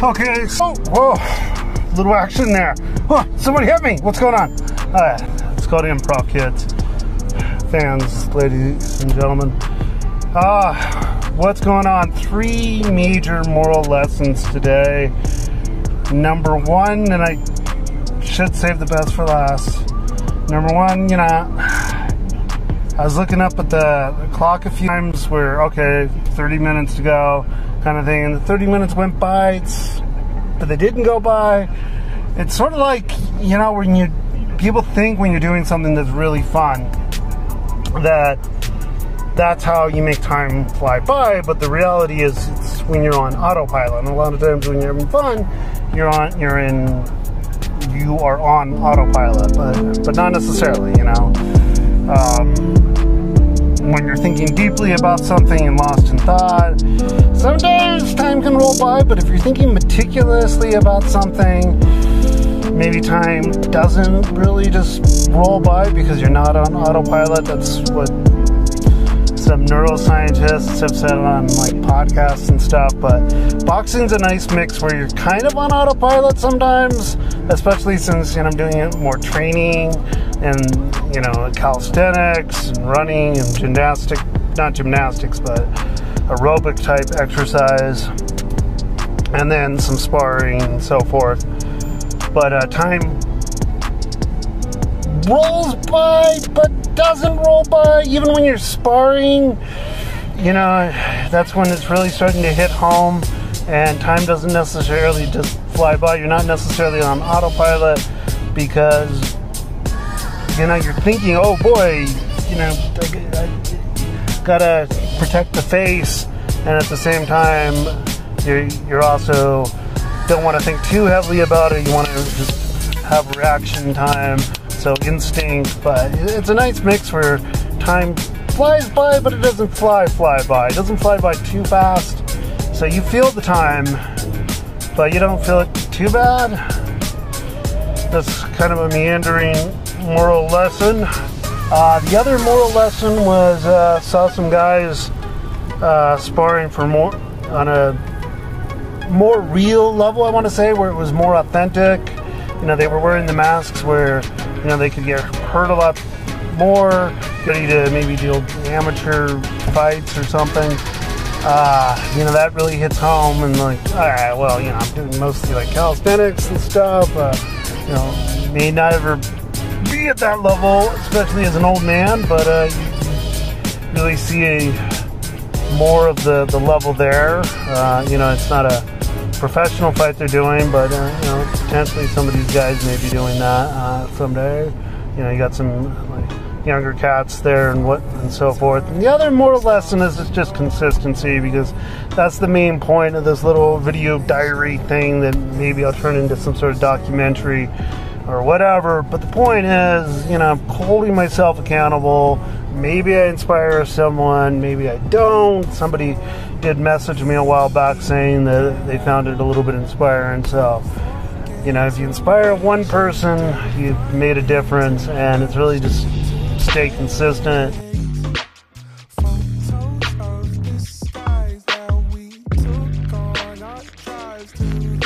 Okay, so, whoa, little action there. Huh, somebody hit me. What's going on? Let's go to improv, kids. Fans, ladies and gentlemen. What's going on? 3 major moral lessons today. Number 1, and I should save the best for last. Number 1, you know, I was looking up at the clock a few times where, okay, 30 minutes to go kind of thing, and the 30 minutes went by, but they didn't go by. It's sort of like, you know, when people think when you're doing something that's really fun, that's how you make time fly by, but the reality is it's when you're on autopilot. And a lot of times when you're having fun, you are on autopilot, but not necessarily, you know. When you're thinking deeply about something and lost in thought, sometimes time can roll by, but if you're thinking meticulously about something, maybe time doesn't really just roll by because you're not on autopilot. That's what some neuroscientists have said on like podcasts and stuff. But boxing's a nice mix where you're kind of on autopilot sometimes, especially since, you know, I'm doing it more training and, you know, calisthenics and running and gymnastic, not gymnastics, but aerobic type exercise, and then some sparring and so forth. But time rolls by, but doesn't roll by. Even when you're sparring, you know, that's when it's really starting to hit home, and time doesn't necessarily just fly by. You're not necessarily on autopilot because, you know, you're thinking, oh boy, you know, I gotta protect the face, and at the same time, you're also don't want to think too heavily about it. You want to just have reaction time, so instinct. But it's a nice mix where time flies by, but it doesn't fly by. It doesn't fly by too fast, so you feel the time, but you don't feel it too bad. That's kind of a meandering moral lesson. The other moral lesson was saw some guys sparring for more on a more real level, I want to say, where it was more authentic. You know, they were wearing the masks where, you know, they could get hurt a lot more, ready to maybe do amateur fights or something. You know, that really hits home, and like, all right, well, you know, I'm doing mostly like calisthenics and stuff. You know, may not ever be at that level, especially as an old man, but you really see more of the level there. You know, it's not a professional fight they're doing, but you know, potentially some of these guys may be doing that someday. You know, you got some like younger cats there and so forth. And the other moral lesson is it's just consistency, because that's the main point of this little video diary thing that maybe I'll turn into some sort of documentary or whatever. But the point is, you know, I'm holding myself accountable. Maybe I inspire someone, maybe I don't. Somebody did message me a while back saying that they found it a little bit inspiring. So, you know, if you inspire one person, you've made a difference, and it's really just stay consistent. Photos of the skies that we took on our drives to